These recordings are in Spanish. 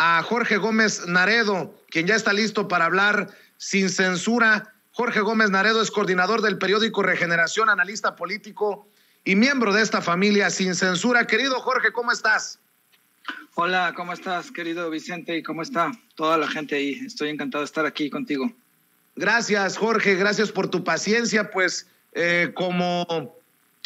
a Jorge Gómez Naredo, quien ya está listo para hablar sin censura. Jorge Gómez Naredo es coordinador del periódico Regeneración, analista político y miembro de esta familia Sin Censura. Querido Jorge, ¿cómo estás? Hola, ¿cómo estás, querido Vicente? ¿Y cómo está toda la gente ahí? Estoy encantado de estar aquí contigo. Gracias, Jorge, gracias por tu paciencia. Pues como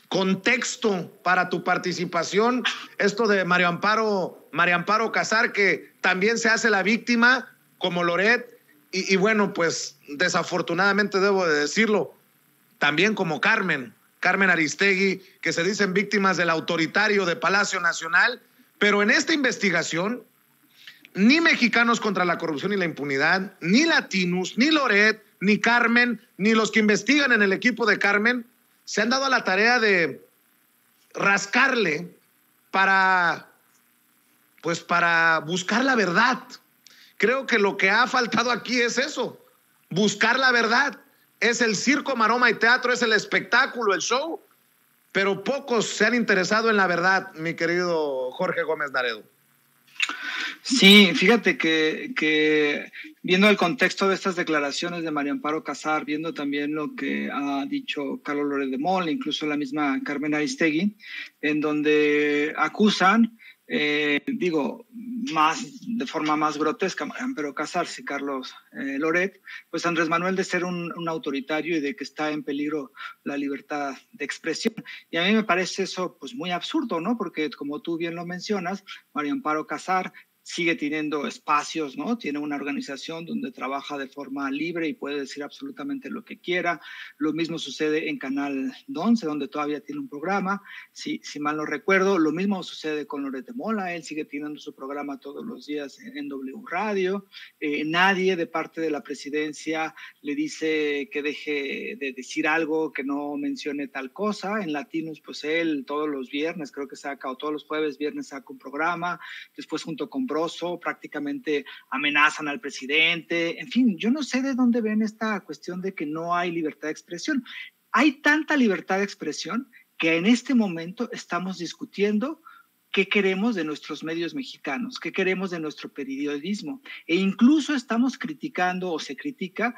contexto para tu participación, esto de María Amparo Casar, que también se hace la víctima, como Loret, y bueno, pues desafortunadamente debo de decirlo, también como Carmen Aristegui, que se dicen víctimas del autoritario de Palacio Nacional. Pero en esta investigación, ni Mexicanos contra la Corrupción y la Impunidad, ni Latinus, ni Loret, ni Carmen, ni los que investigan en el equipo de Carmen, se han dado a la tarea de rascarle para buscar la verdad. Creo que lo que ha faltado aquí es eso, buscar la verdad. Es el circo, maroma y teatro, es el espectáculo, el show, pero pocos se han interesado en la verdad, mi querido Jorge Gómez Naredo. Sí, fíjate que viendo el contexto de estas declaraciones de María Amparo Casar, viendo también lo que ha dicho Carlos Loret de Mola, incluso la misma Carmen Aristegui, en donde acusan, de forma más grotesca, María Amparo Casar y Carlos Loret, pues Andrés Manuel de ser un autoritario y de que está en peligro la libertad de expresión. Y a mí me parece eso pues muy absurdo, ¿no? Porque como tú bien lo mencionas, María Amparo Casar sigue teniendo espacios, ¿no? Tiene una organización donde trabaja de forma libre y puede decir absolutamente lo que quiera. Lo mismo sucede en Canal 11, donde todavía tiene un programa, si mal no recuerdo. Lo mismo sucede con Loret de Mola, él sigue teniendo su programa todos los días en W Radio. Nadie de parte de la presidencia le dice que deje de decir algo, que no mencione tal cosa. En Latinos, pues él todos los viernes, creo que saca, o todos los jueves, viernes saca un programa. Después junto con prácticamente amenazan al presidente. En fin, yo no sé de dónde ven esta cuestión de que no hay libertad de expresión. Hay tanta libertad de expresión que en este momento estamos discutiendo qué queremos de nuestros medios mexicanos, qué queremos de nuestro periodismo. E incluso estamos criticando o se critica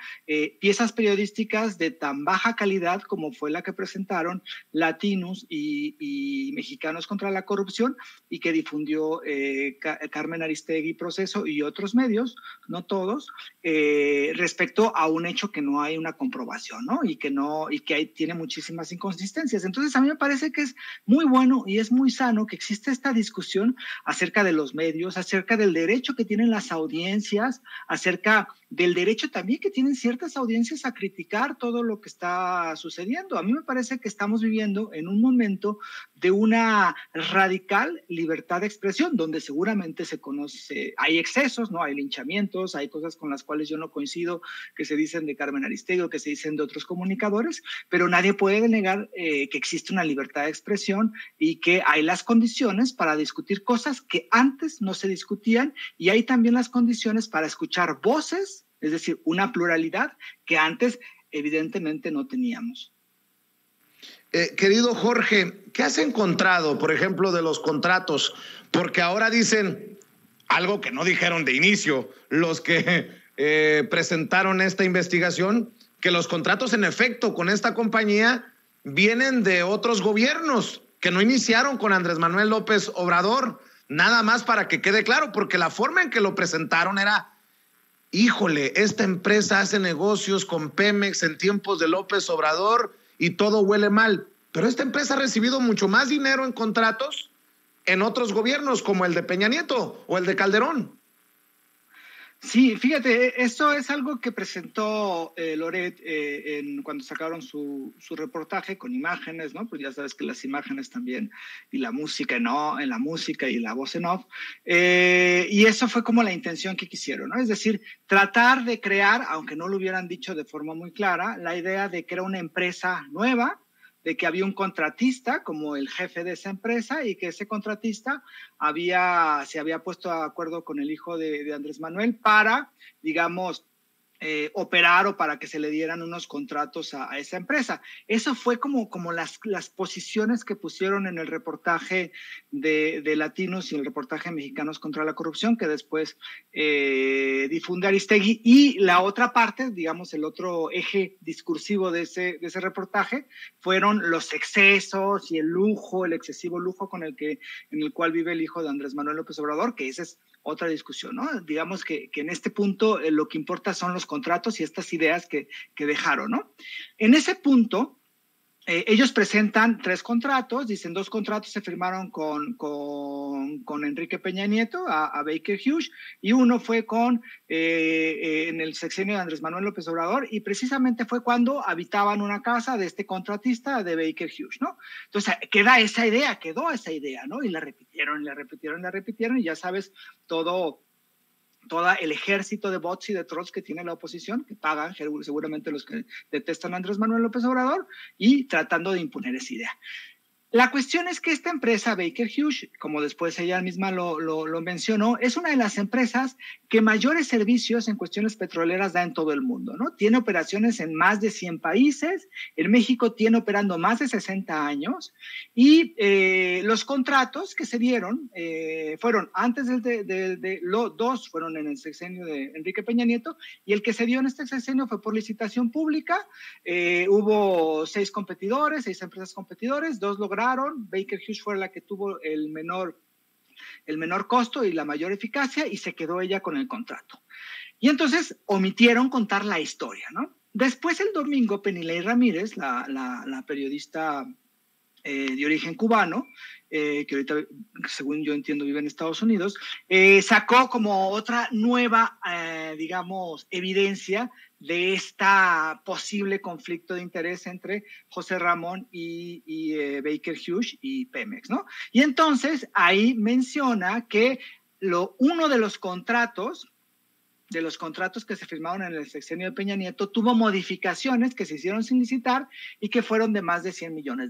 piezas periodísticas de tan baja calidad como fue la que presentaron Latinos y Mexicanos contra la Corrupción y que difundió Carmen Aristegui Proceso y otros medios, no todos, respecto a un hecho que no hay una comprobación, ¿no? Y que tiene muchísimas inconsistencias. Entonces a mí me parece que es muy bueno y es muy sano que existe esta discusión acerca de los medios, acerca del derecho que tienen las audiencias, acerca del derecho también que tienen ciertas audiencias a criticar todo lo que está sucediendo. A mí me parece que estamos viviendo en un momento de una radical libertad de expresión, donde seguramente se conoce, hay excesos, ¿no? Hay linchamientos, hay cosas con las cuales yo no coincido, que se dicen de Carmen Aristegui, que se dicen de otros comunicadores, pero nadie puede negar que existe una libertad de expresión y que hay las condiciones para discutir cosas que antes no se discutían, y hay también las condiciones para escuchar voces, es decir, una pluralidad que antes evidentemente no teníamos. Querido Jorge, ¿qué has encontrado, por ejemplo, de los contratos? Porque ahora dicen algo que no dijeron de inicio los que presentaron esta investigación, que los contratos en efecto con esta compañía vienen de otros gobiernos que no iniciaron con Andrés Manuel López Obrador. Nada más para que quede claro, porque la forma en que lo presentaron era, híjole, esta empresa hace negocios con Pemex en tiempos de López Obrador y todo huele mal. Pero esta empresa ha recibido mucho más dinero en contratos en otros gobiernos, como el de Peña Nieto o el de Calderón. Sí, fíjate, esto es algo que presentó Loret cuando sacaron su reportaje con imágenes, ¿no? Pues ya sabes que las imágenes también, y la música, ¿no? En la música y la voz en off. Y eso fue como la intención que quisieron, ¿no? Es decir, tratar de crear, aunque no lo hubieran dicho de forma muy clara, la idea de que era una empresa nueva, de que había un contratista como el jefe de esa empresa y que ese contratista se había puesto de acuerdo con el hijo de Andrés Manuel para, digamos, operar o para que se le dieran unos contratos a esa empresa. Eso fue como las posiciones que pusieron en el reportaje de Latinos y el reportaje Mexicanos contra la Corrupción, que después difunde Aristegui. Y la otra parte, digamos, el otro eje discursivo de ese reportaje fueron los excesos y el lujo, el excesivo lujo en el cual vive el hijo de Andrés Manuel López Obrador, que esa es otra discusión, ¿no? Digamos que en este punto lo que importa son los contratos y estas ideas que dejaron, ¿no? En ese punto, ellos presentan 3 contratos, dicen 2 contratos se firmaron con Enrique Peña Nieto a Baker Hughes y uno fue en el sexenio de Andrés Manuel López Obrador y precisamente fue cuando habitaban una casa de este contratista de Baker Hughes, ¿no? Entonces quedó esa idea, ¿no? Y la repitieron y ya sabes todo el ejército de bots y de trolls que tiene la oposición, que pagan seguramente los que detestan a Andrés Manuel López Obrador, y tratando de imponer esa idea. La cuestión es que esta empresa, Baker Hughes, como después ella misma lo mencionó, es una de las empresas que mayores servicios en cuestiones petroleras da en todo el mundo, ¿no? Tiene operaciones en más de 100 países, en México tiene operando más de 60 años, y los contratos que se dieron fueron antes los 2 fueron en el sexenio de Enrique Peña Nieto, y el que se dio en este sexenio fue por licitación pública. Hubo 6 empresas competidores, 2 lograron. Baker Hughes fue la que tuvo el menor costo y la mayor eficacia y se quedó ella con el contrato. Y entonces omitieron contar la historia, ¿no? Después el domingo, Penilei Ramírez, la periodista de origen cubano, que ahorita, según yo entiendo, vive en Estados Unidos, sacó como otra nueva, digamos, evidencia de esta posible conflicto de interés entre José Ramón y Baker Hughes y Pemex, ¿no? Y entonces ahí menciona que uno de los contratos que se firmaron en el sexenio de Peña Nieto tuvo modificaciones que se hicieron sin licitar y que fueron de más de $100 millones,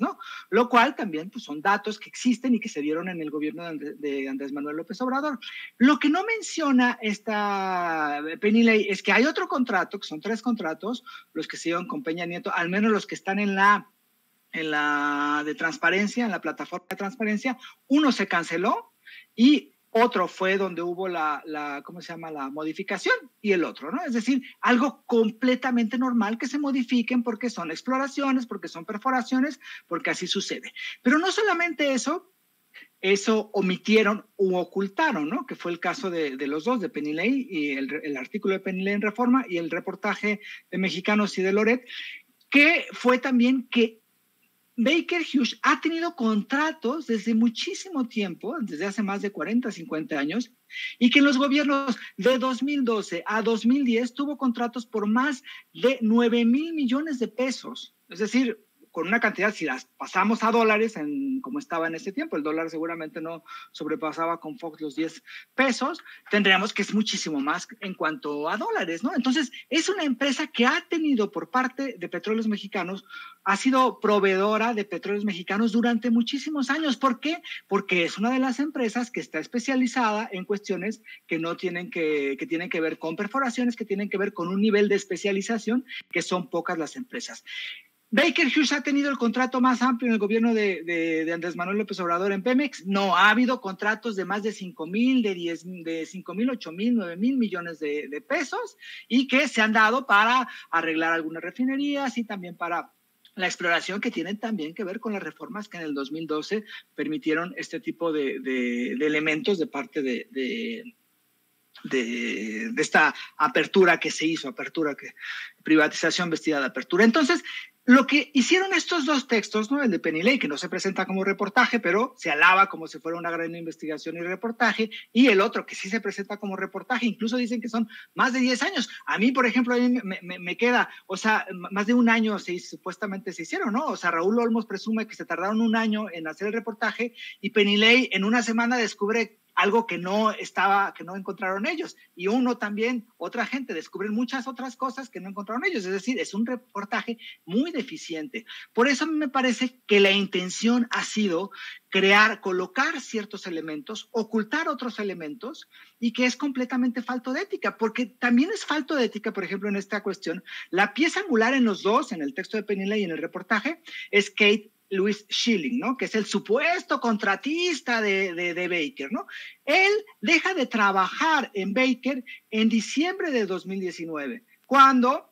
¿no? Lo cual también pues, son datos que existen y que se dieron en el gobierno de Andrés Manuel López Obrador. Lo que no menciona esta Penilei es que hay otro contrato, que son 3 contratos, los que se dieron con Peña Nieto, al menos los que están en la de transparencia, en la plataforma de transparencia. Uno se canceló y otro fue donde hubo ¿cómo se llama? La modificación, y el otro, ¿no? Es decir, algo completamente normal que se modifiquen porque son exploraciones, porque son perforaciones, porque así sucede. Pero no solamente eso omitieron u ocultaron, ¿no? Que fue el caso de los 2, de Penilei y el artículo de Penilei en Reforma y el reportaje de Mexicanos y de Loret, que fue también que Baker Hughes ha tenido contratos desde muchísimo tiempo, desde hace más de 40, 50 años, y que en los gobiernos de 2012 a 2010 tuvo contratos por más de 9,000 millones de pesos. Es decir, con una cantidad, si las pasamos a dólares, como estaba en ese tiempo, el dólar seguramente no sobrepasaba con Fox los 10 pesos, tendríamos que es muchísimo más en cuanto a dólares, ¿no? Entonces, es una empresa que ha tenido por parte de Petróleos Mexicanos, ha sido proveedora de Petróleos Mexicanos durante muchísimos años. ¿Por qué? Porque es una de las empresas que está especializada en cuestiones que no tienen que tienen que ver con perforaciones, que tienen que ver con un nivel de especialización que son pocas las empresas. Baker Hughes ha tenido el contrato más amplio en el gobierno de Andrés Manuel López Obrador en Pemex. No, ha habido contratos de más de 5,000, de 5,000, 8,000, 9,000 millones de pesos y que se han dado para arreglar algunas refinerías y también para la exploración, que tienen también que ver con las reformas que en el 2012 permitieron este tipo de elementos de parte de esta apertura que se hizo, privatización vestida de apertura. Entonces, lo que hicieron estos 2 textos, ¿no? El de Penilei, que no se presenta como reportaje, pero se alaba como si fuera una gran investigación y reportaje, y el otro que sí se presenta como reportaje, incluso dicen que son más de 10 años. A mí, por ejemplo, a mí me queda, o sea, más de un año supuestamente se hicieron, ¿no? O sea, Raúl Olmos presume que se tardaron un año en hacer el reportaje y Penilei en una semana descubre algo que no encontraron ellos. Y otra gente descubre muchas otras cosas que no encontraron ellos. Es decir, es un reportaje muy deficiente. Por eso a mí me parece que la intención ha sido colocar ciertos elementos, ocultar otros elementos, y que es completamente falto de ética, porque también es falto de ética, por ejemplo, en esta cuestión, la pieza angular en los dos, en el texto de Penile y en el reportaje, es Kate Louise Schilling, ¿no? Que es el supuesto contratista de Baker, ¿no? Él deja de trabajar en Baker en diciembre de 2019, cuando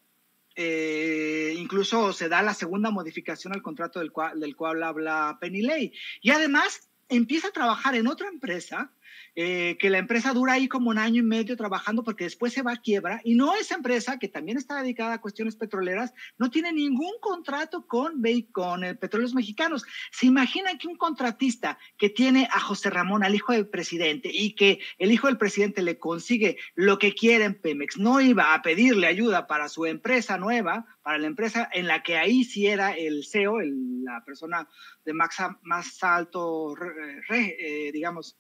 incluso se da la segunda modificación al contrato del cual habla Penile. Y además empieza a trabajar en otra empresa, que la empresa dura ahí como 1 año y medio trabajando, porque después se va a quiebra, y no, esa empresa, que también está dedicada a cuestiones petroleras, no tiene ningún contrato con Petróleos Mexicanos. ¿Se imaginan que un contratista que tiene a José Ramón, al hijo del presidente, y que el hijo del presidente le consigue lo que quiere en Pemex, no iba a pedirle ayuda para su empresa nueva, para la empresa en la que ahí sí era el CEO, la persona de más alto, digamos,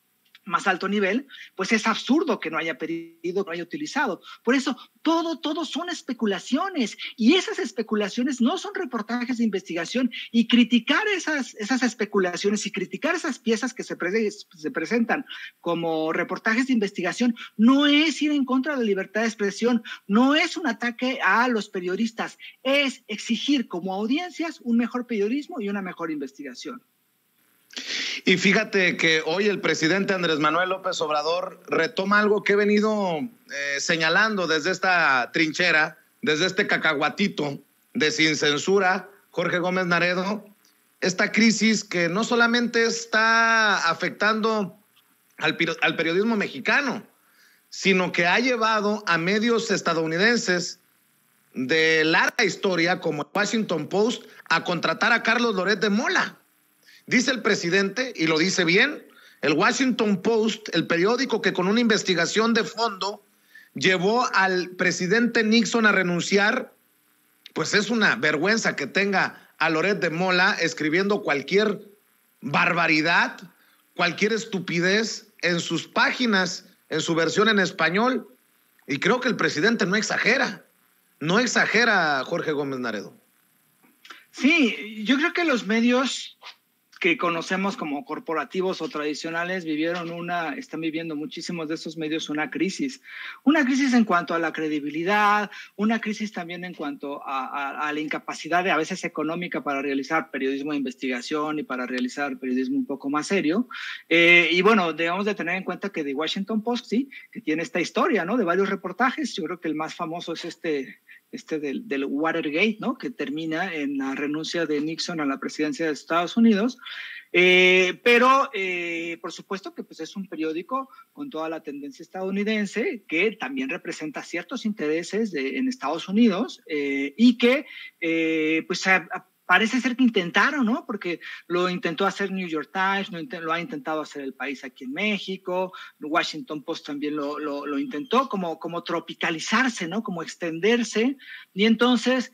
más alto nivel? Pues es absurdo que no haya pedido, que no haya utilizado. Por eso, todo son especulaciones, y esas especulaciones no son reportajes de investigación, y criticar esas especulaciones y criticar esas piezas que se presentan como reportajes de investigación no es ir en contra de la libertad de expresión, no es un ataque a los periodistas, es exigir como audiencias un mejor periodismo y una mejor investigación. Y fíjate que hoy el presidente Andrés Manuel López Obrador retoma algo que he venido señalando desde esta trinchera, desde este cacahuatito de Sin Censura, Jorge Gómez Naredo, esta crisis que no solamente está afectando al periodismo mexicano, sino que ha llevado a medios estadounidenses de larga historia, como el Washington Post, a contratar a Carlos Loret de Mola. Dice el presidente, y lo dice bien, el Washington Post, el periódico que con una investigación de fondo llevó al presidente Nixon a renunciar, pues es una vergüenza que tenga a Loret de Mola escribiendo cualquier barbaridad, cualquier estupidez en sus páginas, en su versión en español. Y creo que el presidente no exagera, Jorge Gómez Naredo. Sí, yo creo que los medios que conocemos como corporativos o tradicionales están viviendo muchísimos de esos medios una crisis en cuanto a la credibilidad, una crisis también en cuanto a la incapacidad de a veces económica para realizar periodismo de investigación y para realizar periodismo un poco más serio. Y bueno, debemos de tener en cuenta que The Washington Post, sí, que tiene esta historia, ¿no? De varios reportajes. Yo creo que el más famoso es este del Watergate, ¿no? Que termina en la renuncia de Nixon a la presidencia de Estados Unidos. Pero por supuesto que pues, es un periódico con toda la tendencia estadounidense, que también representa ciertos intereses en Estados Unidos, y que pues parece ser que intentaron, ¿no? Porque lo intentó hacer New York Times, lo ha intentado hacer El País aquí en México, Washington Post también lo intentó, como tropicalizarse, ¿no? Como extenderse, y entonces,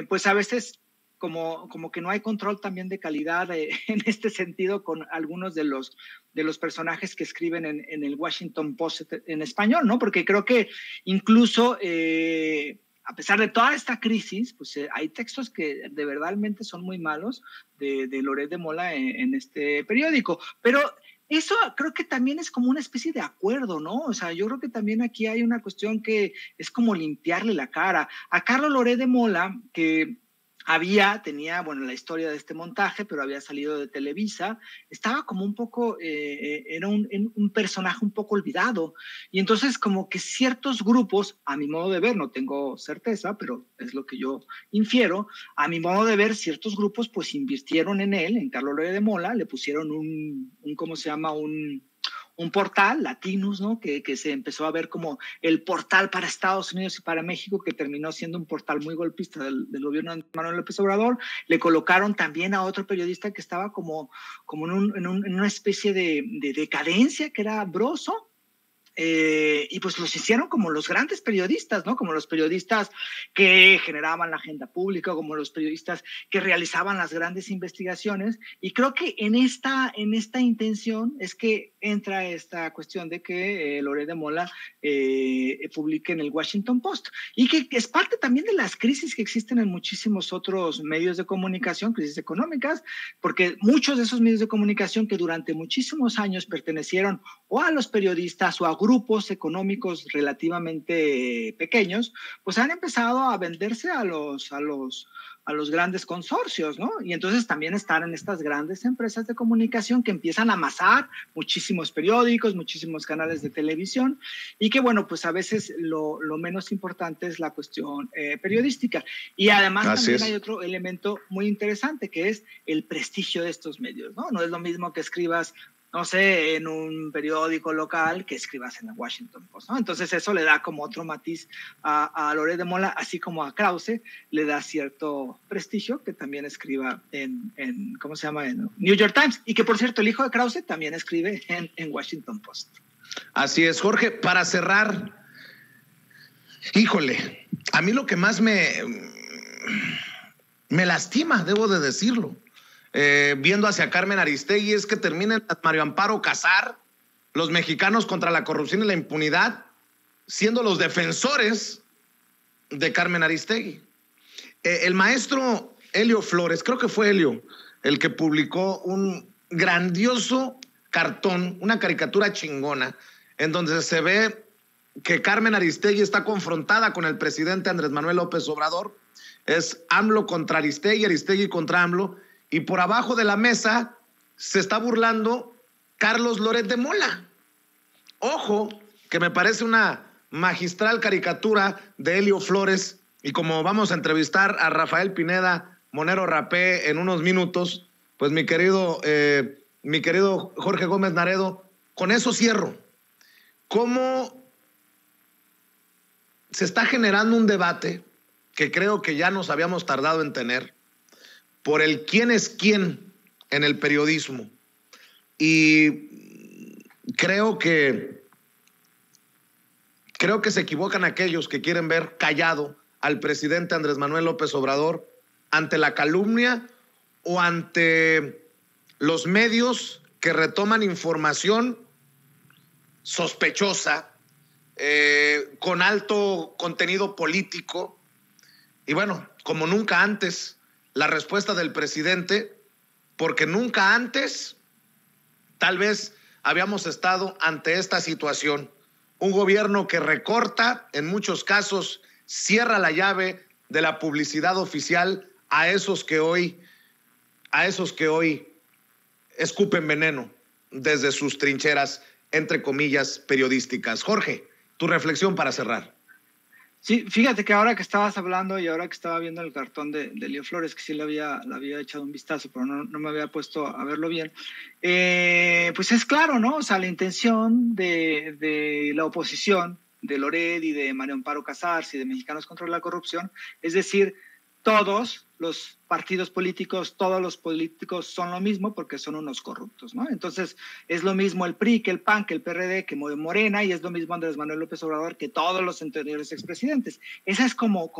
pues a veces como que no hay control también de calidad en este sentido con algunos de los personajes que escriben en el Washington Post en español, ¿no? Porque creo que incluso a pesar de toda esta crisis, pues hay textos que de verdadmente son muy malos de Loret de Mola en este periódico. Pero eso creo que también es como una especie de acuerdo, ¿no? O sea, yo creo que también aquí hay una cuestión que es como limpiarle la cara. A Carlos Loret de Mola, que tenía, bueno, la historia de este montaje, pero había salido de Televisa, estaba como un poco, era un personaje un poco olvidado, y entonces como que ciertos grupos, a mi modo de ver, no tengo certeza, pero es lo que yo infiero, a mi modo de ver, ciertos grupos pues invirtieron en él, en Carlos Loret de Mola, le pusieron ¿cómo se llama? Un portal, Latinus, ¿no? Que se empezó a ver como el portal para Estados Unidos y para México, que terminó siendo un portal muy golpista del gobierno de Manuel López Obrador. Le colocaron también a otro periodista que estaba como en una especie de decadencia, que era Broso. Y pues los hicieron como los grandes periodistas, ¿no? Como los periodistas que generaban la agenda pública, como los periodistas que realizaban las grandes investigaciones. Y creo que en esta intención es que entra esta cuestión de que Loret de Mola publique en el Washington Post, y que es parte también de las crisis que existen en muchísimos otros medios de comunicación, crisis económicas, porque muchos de esos medios de comunicación que durante muchísimos años pertenecieron o a los periodistas o a grupos económicos relativamente pequeños, pues han empezado a venderse a los grandes consorcios, ¿no? Y entonces también están en estas grandes empresas de comunicación que empiezan a amasar muchísimos periódicos, muchísimos canales de televisión, y que, bueno, pues a veces lo menos importante es la cuestión periodística. Y además también hay otro elemento muy interesante, que es el prestigio de estos medios, ¿no? No es lo mismo que escribas, no sé, en un periódico local que escribas en el Washington Post, ¿no? Entonces eso le da como otro matiz a Loret de Mola, así como a Krause le da cierto prestigio que también escriba en ¿cómo se llama? En New York Times. Y que, por cierto, el hijo de Krause también escribe en Washington Post. Así es, Jorge. Para cerrar, híjole, a mí lo que más me lastima, debo de decirlo, viendo hacia Carmen Aristegui, es que terminen Mario Amparo Casar, los mexicanos contra la corrupción y la impunidad, siendo los defensores de Carmen Aristegui. El maestro Helio Flores, creo que fue Helio, el que publicó un grandioso cartón, una caricatura chingona, en donde se ve que Carmen Aristegui está confrontada con el presidente Andrés Manuel López Obrador. Es AMLO contra Aristegui, Aristegui contra AMLO, y por abajo de la mesa se está burlando Carlos Loret de Mola. Ojo, que me parece una magistral caricatura de Helio Flores, y como vamos a entrevistar a Rafael Pineda Monero Rapé en unos minutos, pues mi querido Jorge Gómez Naredo, con eso cierro. ¿Cómo se está generando un debate que creo que ya nos habíamos tardado en tener por el quién es quién en el periodismo? Y creo que se equivocan aquellos que quieren ver callado al presidente Andrés Manuel López Obrador ante la calumnia o ante los medios que retoman información sospechosa, con alto contenido político. Y bueno, como nunca antes, la respuesta del presidente, porque nunca antes tal vez habíamos estado ante esta situación. Un gobierno que recorta, en muchos casos cierra la llave de la publicidad oficial a esos que hoy escupen veneno desde sus trincheras, entre comillas, periodísticas. Jorge, tu reflexión para cerrar. Sí, fíjate que ahora que estabas hablando y ahora que estaba viendo el cartón de Helio Flores, que sí le había echado un vistazo, pero no me había puesto a verlo bien, pues es claro, ¿no? O sea, la intención de la oposición, de Loret y de Mario Amparo Casars y de Mexicanos contra la Corrupción, es decir, todos los partidos políticos, todos los políticos son lo mismo porque son unos corruptos, ¿no? Entonces, es lo mismo el PRI, que el PAN, que el PRD, que Morena, y es lo mismo Andrés Manuel López Obrador que todos los anteriores expresidentes. Esa es como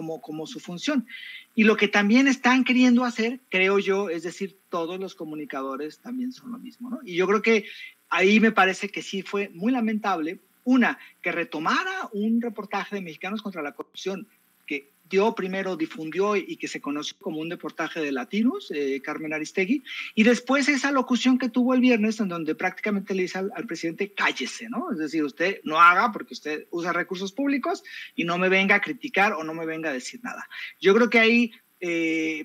su función. Y lo que también están queriendo hacer, creo yo, es decir, todos los comunicadores también son lo mismo, ¿no? Y yo creo que ahí me parece que sí fue muy lamentable, que retomara un reportaje de Mexicanos contra la Corrupción que difundió y que se conoció como un reportaje de Latinos, Carmen Aristegui, y después esa locución que tuvo el viernes en donde prácticamente le dice al presidente, cállese, ¿no? Es decir, usted no haga porque usted usa recursos públicos y no me venga a criticar o no me venga a decir nada. Yo creo que ahí,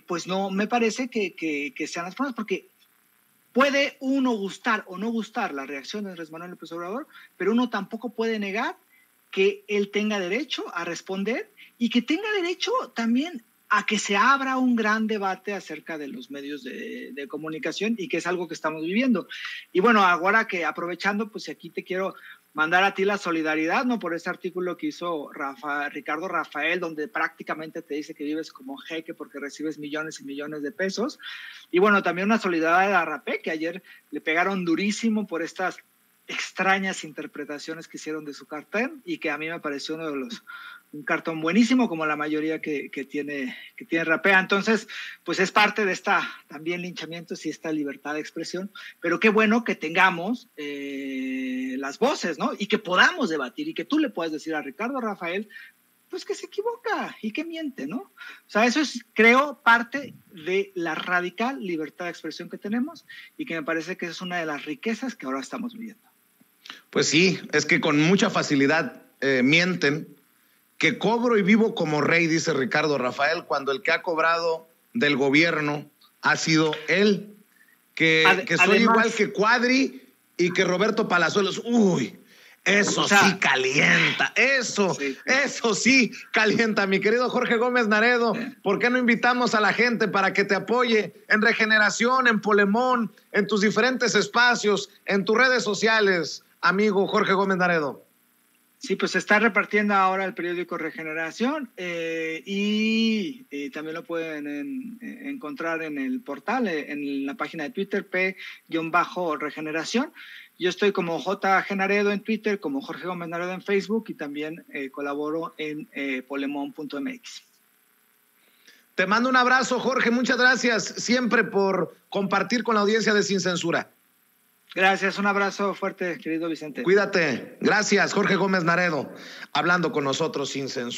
pues no me parece que sean las formas, porque puede uno gustar o no gustar la reacción de Andrés Manuel López Obrador, pero uno tampoco puede negar que él tenga derecho a responder y que tenga derecho también a que se abra un gran debate acerca de los medios de comunicación, y que es algo que estamos viviendo. Y bueno, ahora que aprovechando, pues aquí te quiero mandar a ti la solidaridad, ¿no? Por ese artículo que hizo Ricardo Rafael, donde prácticamente te dice que vives como jeque porque recibes millones y millones de pesos. Y bueno, también una solidaridad a Rapé, que ayer le pegaron durísimo por estas extrañas interpretaciones que hicieron de su cartel, y que a mí me pareció uno de los un cartón buenísimo, como la mayoría que tiene Rapea. Entonces, pues es parte de esta también linchamientos y esta libertad de expresión, pero qué bueno que tengamos las voces, ¿no? Y que podamos debatir y que tú le puedas decir a Ricardo Rafael, pues que se equivoca y que miente, ¿no? O sea, eso es, creo, parte de la radical libertad de expresión que tenemos y que me parece que es una de las riquezas que ahora estamos viviendo. Pues sí, es que con mucha facilidad mienten, que cobro y vivo como rey, dice Ricardo Rafael, cuando el que ha cobrado del gobierno ha sido él, que soy además, igual que Cuadri y que Roberto Palazuelos. Uy, eso sí calienta, eso sí calienta, mi querido Jorge Gómez Naredo. ¿Por qué no invitamos a la gente para que te apoye en Regeneración, en Polemón, en tus diferentes espacios, en tus redes sociales, amigo Jorge Gómez Naredo? Sí, pues se está repartiendo ahora el periódico Regeneración y también lo pueden encontrar en el portal, en la página de Twitter, P-Regeneración. Yo estoy como JG Naredo en Twitter, como Jorge Gómez Naredo en Facebook y también colaboro en polemon.mx. Te mando un abrazo, Jorge. Muchas gracias siempre por compartir con la audiencia de Sin Censura. Gracias, un abrazo fuerte, querido Vicente. Cuídate. Gracias, Jorge Gómez Naredo, hablando con nosotros sin censura.